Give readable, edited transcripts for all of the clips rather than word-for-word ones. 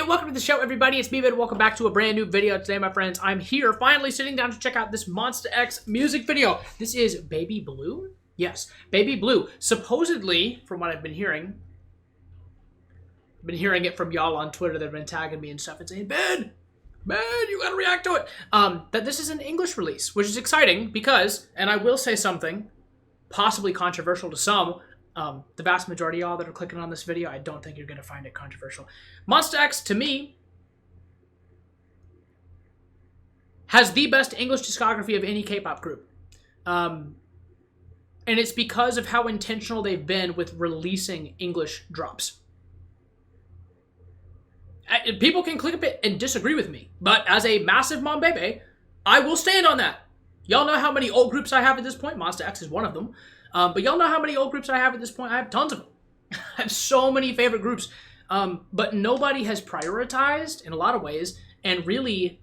welcome to the show, everybody. It's Birb. Welcome back to a brand new video today, my friends. I'm here finally sitting down to check out this MONSTA X music video. This is Babyblue? Yes, Babyblue. Supposedly, from what I've been hearing it from y'all on Twitter that have been tagging me and stuff and saying, Ben, you gotta react to it. That this is an English release, which is exciting because, and I will say something possibly controversial to some, the vast majority of y'all that are clicking on this video, I don't think you're going to find it controversial. MONSTA X, to me, has the best English discography of any K-pop group. And it's because of how intentional they've been with releasing English drops. People can click a bit and disagree with me, but as a massive mom baby, I will stand on that. Y'all know how many old groups I have at this point. MONSTA X is one of them. But y'all know how many old groups I have at this point. I have tons of them. I have so many favorite groups. But nobody has prioritized, in a lot of ways, and really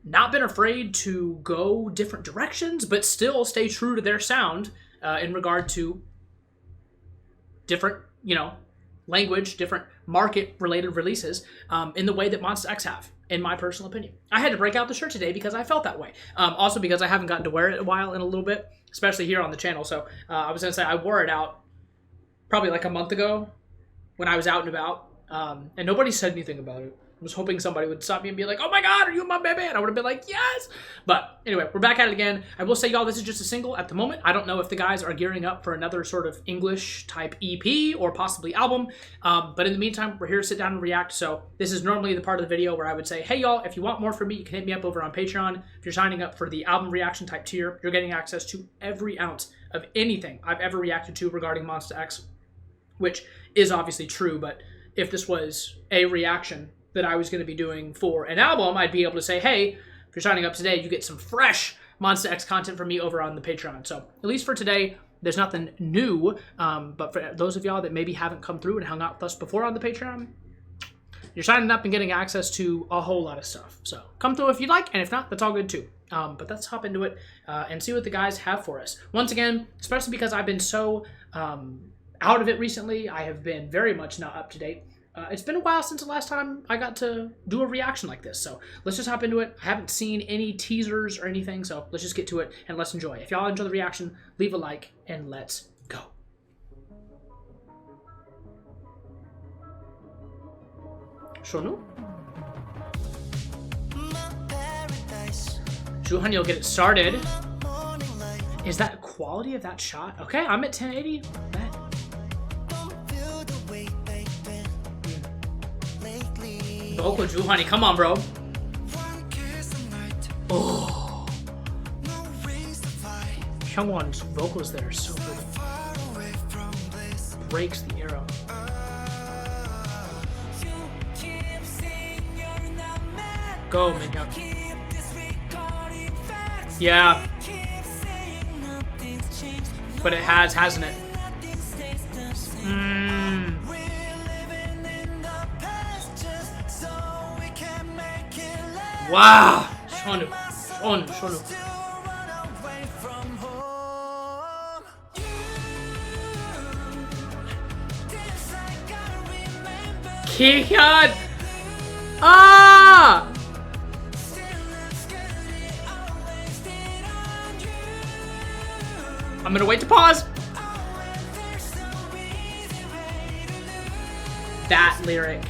not been afraid to go different directions, but still stay true to their sound in regard to different, language, different market-related releases in the way that MONSTA X have, in my personal opinion. I had to break out the shirt today because I felt that way. Also because I haven't gotten to wear it in a little bit, especially here on the channel. So I was going to say I wore it out probably like a month ago when I was out and about, and nobody said anything about it. I was hoping somebody would stop me and be like, oh my God, are you my baby? And I would have been like, yes. But anyway, we're back at it again. I will say, y'all, this is just a single at the moment. I don't know if the guys are gearing up for another sort of English type EP or possibly album. But in the meantime, we're here to sit down and react. So this is normally the part of the video where I would say, hey, y'all, if you want more from me, you can hit me up over on Patreon. If you're signing up for the album reaction type tier, you're getting access to every ounce of anything I've ever reacted to regarding MONSTA X, which is obviously true. But if this was a reaction that I was going to be doing for an album, I'd be able to say, hey, if you're signing up today, you get some fresh MONSTA X content from me over on the Patreon. So at least for today, there's nothing new. But for those of y'all that maybe haven't come through and hung out with us before on the Patreon, you're signing up and getting access to a whole lot of stuff. So come through if you'd like, and if not, that's all good too. But let's hop into it and see what the guys have for us. Once again, especially because I've been so out of it recently, I have been very much not up to date. It's been a while since the last time I got to do a reaction like this, so let's just hop into it. I haven't seen any teasers or anything, so let's just get to it and let's enjoy. If y'all enjoy the reaction, leave a like and let's go. Shonu? Juhan, you'll get it started. Is that quality of that shot? Okay, I'm at 1080. Vocal Juhani, come on, bro. Oh. Hyungwon's vocals there are so good. Breaks the arrow. Go, Minhyuk. Yeah. But it has, hasn't it? Wow! Shonu. Kihyun! Ah! I'm gonna wait to pause. That lyric.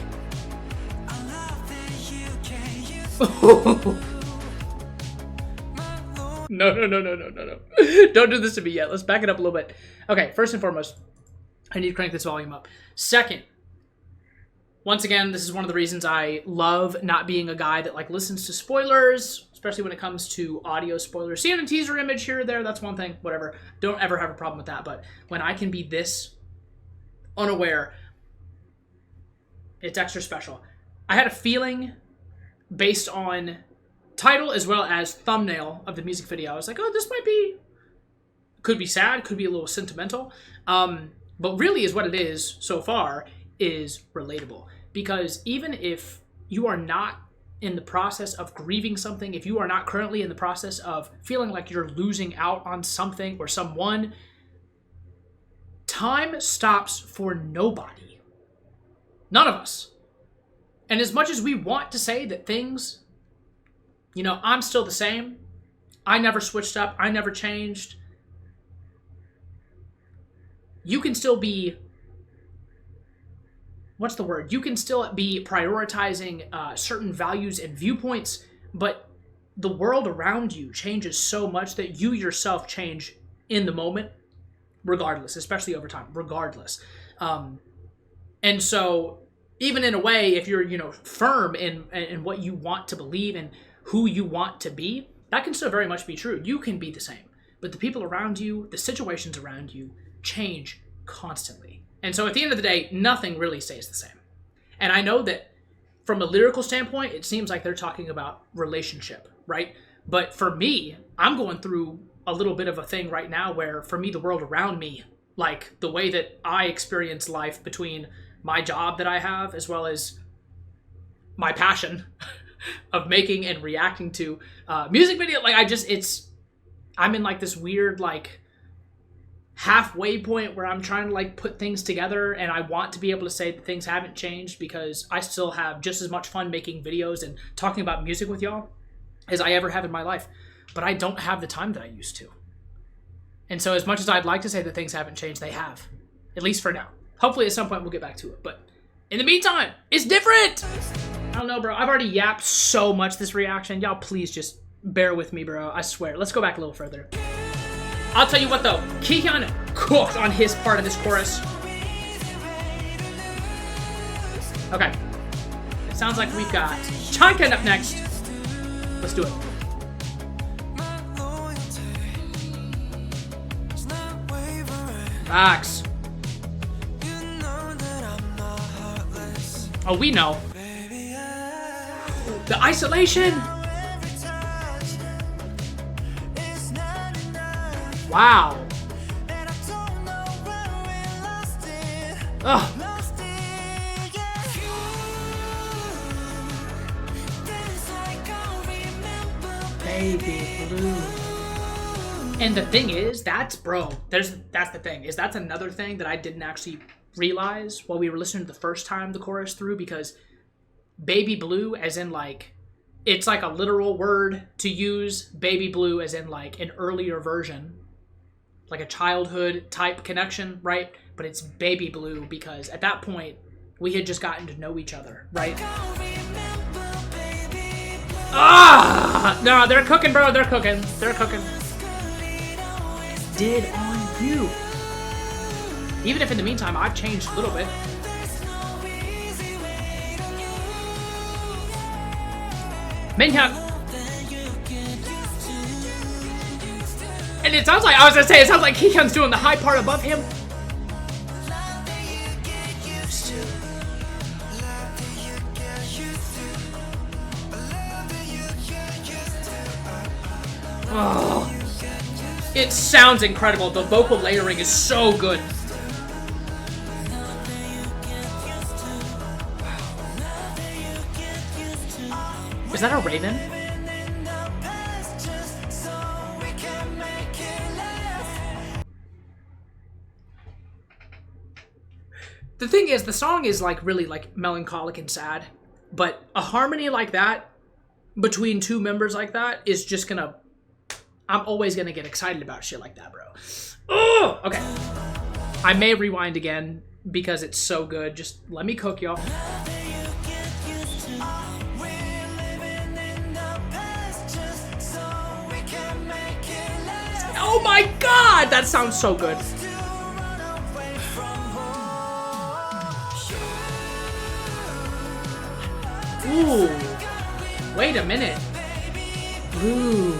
No. Don't do this to me yet. Let's back it up a little bit. Okay, first and foremost, I need to crank this volume up. Second, once again, this is one of the reasons I love not being a guy that listens to spoilers, especially when it comes to audio spoilers. Seeing a teaser image here or there, that's one thing, whatever. Don't ever have a problem with that. But when I can be this unaware, it's extra special. I had a feeling based on title as well as thumbnail of the music video. I was like, oh, this could be sad, could be a little sentimental. But really is what it is so far is relatable. Because even if you are not in the process of grieving something, if you are not currently in the process of feeling like you're losing out on something or someone, time stops for nobody. None of us. And as much as we want to say that things, you know, I'm still the same, I never switched up, I never changed, you can still be, what's the word? You can still be prioritizing certain values and viewpoints, but the world around you changes so much that you yourself change in the moment, regardless, especially over time, regardless. And so even in a way, if you're, you know, firm in what you want to believe and who you want to be, that can still very much be true. You can be the same, but the people around you, the situations around you change constantly. And so at the end of the day, nothing really stays the same. And I know that from a lyrical standpoint, it seems like they're talking about relationship, right? But for me, I'm going through a little bit of a thing right now where for me, the world around me, like the way that I experience life between my job that I have, as well as my passion of making and reacting to music video, like I'm in like this weird like halfway point where I'm trying to like put things together, and I want to be able to say that things haven't changed because I still have just as much fun making videos and talking about music with y'all as I ever have in my life, but I don't have the time that I used to. And so as much as I'd like to say that things haven't changed, they have, at least for now. Hopefully at some point we'll get back to it, but in the meantime, it's different. I don't know, bro. I've already yapped so much this reaction. Y'all please just bear with me, bro. I swear. Let's go back a little further. I'll tell you what though, Kihyun cooked on his part of this chorus. Okay. It sounds like we've got Chankan up next. Let's do it. Facts. Oh, we know. The isolation. Wow. Ugh. Baby blue. And the thing is, that's the thing, is that's another thing that I didn't actually realize while we were listening to the first time the chorus through, because baby blue, as in like, it's like a literal word to use baby blue as in like an earlier version, like a childhood type connection, right? But it's baby blue because at that point we had just gotten to know each other, right? Ah, no, they're cooking, bro. They're cooking. Did on you. Even if in the meantime I've changed a little bit. Minhyuk. And it sounds like, I was gonna say, it sounds like Kihyun's doing the high part above him. Oh. It sounds incredible. The vocal layering is so good. Is that a raven? The thing is, the song is like really like melancholic and sad, but a harmony like that between two members like that is just gonna, I'm always gonna get excited about shit like that, bro. Oh, okay. I may rewind again because it's so good. Just let me cook, y'all. Oh my god, that sounds so good. Ooh, wait a minute. Ooh.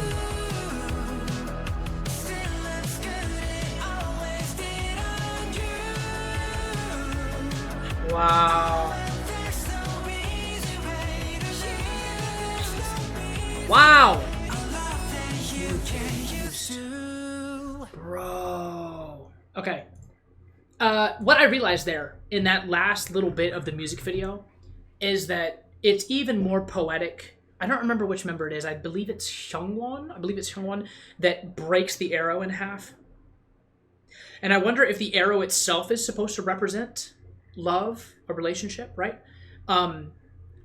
Wow. Wow. Bro. Okay. What I realized there in that last little bit of the music video is that it's even more poetic. I don't remember which member it is. I believe it's Hyungwon that breaks the arrow in half. And I wonder if the arrow itself is supposed to represent love, a relationship, right?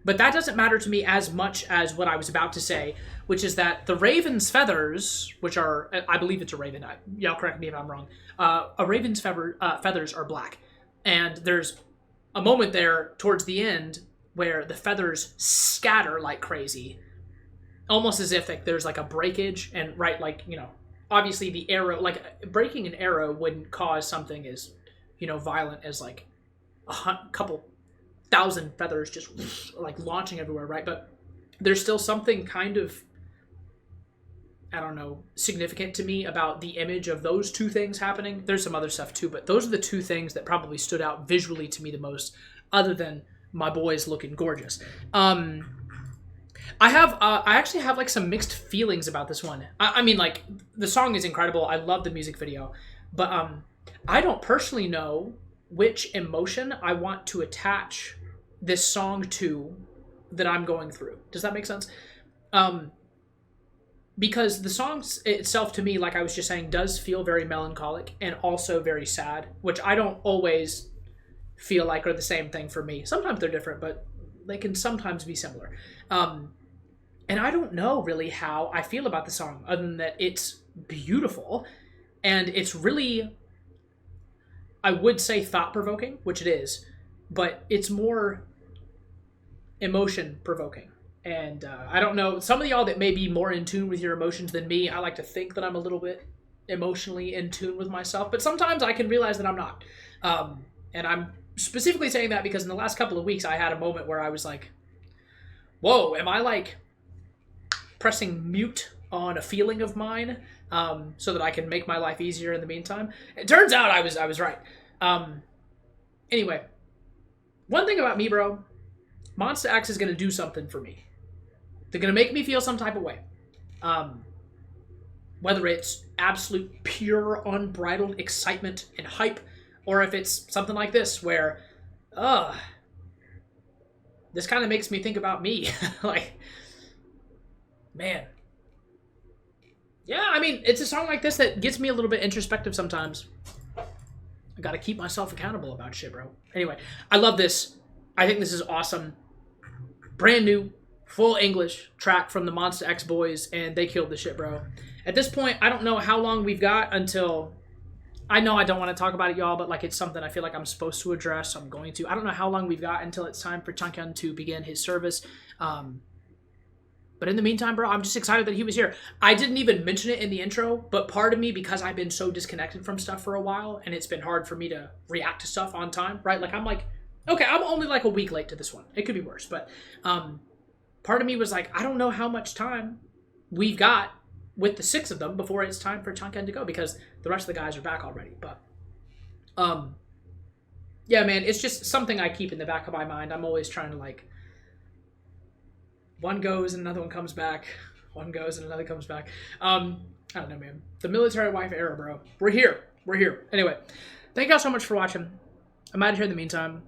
But that doesn't matter to me as much as what I was about to say, which is that the raven's feathers, which are, I believe it's a raven, y'all correct me if I'm wrong, a raven's feathers are black. And there's a moment there towards the end where the feathers scatter like crazy, almost as if like there's like a breakage, and right, like, you know, obviously the arrow, like breaking an arrow wouldn't cause something as, you know, violent as like a couple thousand feathers just like launching everywhere, right? But there's still something kind of, I don't know, significant to me about the image of those two things happening. There's some other stuff too, but those are the two things that probably stood out visually to me the most, other than my boys looking gorgeous. I actually have like some mixed feelings about this one. I mean, like, the song is incredible. I love the music video, but I don't personally know which emotion I want to attach this song to that I'm going through. Does that make sense? Because the song itself, to me, like I was just saying, does feel very melancholic and also very sad, which I don't always feel like are the same thing for me. Sometimes they're different, but they can sometimes be similar. And I don't know really how I feel about the song, other than that it's beautiful, and it's really, I would say, thought-provoking, which it is, but it's more emotion-provoking. And I don't know, some of y'all that may be more in tune with your emotions than me, I like to think that I'm a little bit emotionally in tune with myself, but sometimes I can realize that I'm not. And I'm specifically saying that because in the last couple of weeks I had a moment where I was like, whoa, am I like pressing mute on a feeling of mine so that I can make my life easier in the meantime? It turns out I was right. Anyway, one thing about me, bro, MONSTA X is going to do something for me. They're going to make me feel some type of way. Whether it's absolute, pure, unbridled excitement and hype, or if it's something like this where, this kind of makes me think about me. Like, man. Yeah, I mean, it's a song like this that gets me a little bit introspective sometimes. I gotta keep myself accountable about shit, bro. Anyway, I love this. I think this is awesome. Brand new, full English track from the MONSTA X boys, and they killed the shit, bro. At this point, I don't know how long we've got until... I know I don't want to talk about it, y'all, but like, it's something I feel like I'm supposed to address, so I'm going to. I don't know how long we've got until it's time for Changhyun to begin his service. But in the meantime, bro, I'm just excited that he was here. I didn't even mention it in the intro, but part of me, because I've been so disconnected from stuff for a while, and it's been hard for me to react to stuff on time, right? Like, I'm like, okay, I'm only like a week late to this one. It could be worse, but part of me was like, I don't know how much time we've got with the 6 of them before it's time for Changhyun to go, because the rest of the guys are back already. But yeah, man, it's just something I keep in the back of my mind. I'm always trying to, like, one goes and another one comes back. One goes and another comes back. I don't know, man. The military wife era, bro. We're here. We're here. Anyway, thank y'all so much for watching. I'm out of here in the meantime.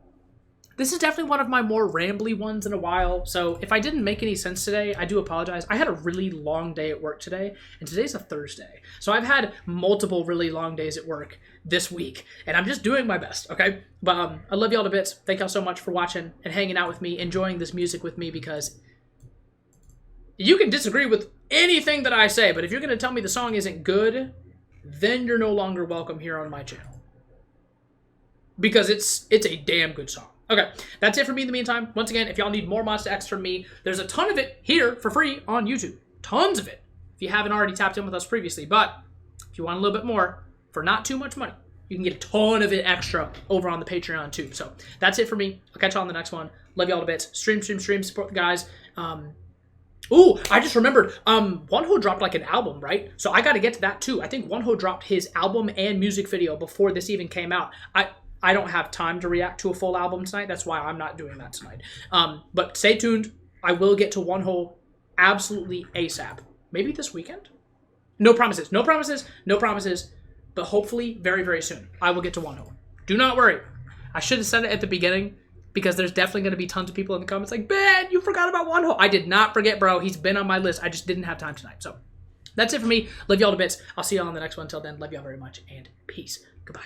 This is definitely one of my more rambly ones in a while, so if I didn't make any sense today, I do apologize. I had a really long day at work today, and today's a Thursday. So I've had multiple really long days at work this week, and I'm just doing my best, okay? But I love y'all to bits. Thank y'all so much for watching and hanging out with me, enjoying this music with me, because you can disagree with anything that I say, but if you're going to tell me the song isn't good, then you're no longer welcome here on my channel. Because it's a damn good song. Okay, that's it for me in the meantime. Once again, if y'all need more MONSTA X from me, there's a ton of it here for free on YouTube. Tons of it, if you haven't already tapped in with us previously. But if you want a little bit more, for not too much money, you can get a ton of it extra over on the Patreon too. So that's it for me. I'll catch y'all on the next one. Love y'all to bits. Stream, support the guys. Ooh, I just remembered, Wonho dropped like an album, right? So I got to get to that too. I think Wonho dropped his album and music video before this even came out. I don't have time to react to a full album tonight. That's why I'm not doing that tonight. But stay tuned. I will get to Wonho absolutely ASAP. Maybe this weekend? No promises. No promises. No promises. But hopefully very, very soon. I will get to Wonho. Do not worry. I should have said it at the beginning, because there's definitely going to be tons of people in the comments like, Ben, you forgot about Wonho. I did not forget, bro. He's been on my list. I just didn't have time tonight. So that's it for me. Love y'all to bits. I'll see y'all on the next one. Until then, love y'all very much, and peace. Goodbye.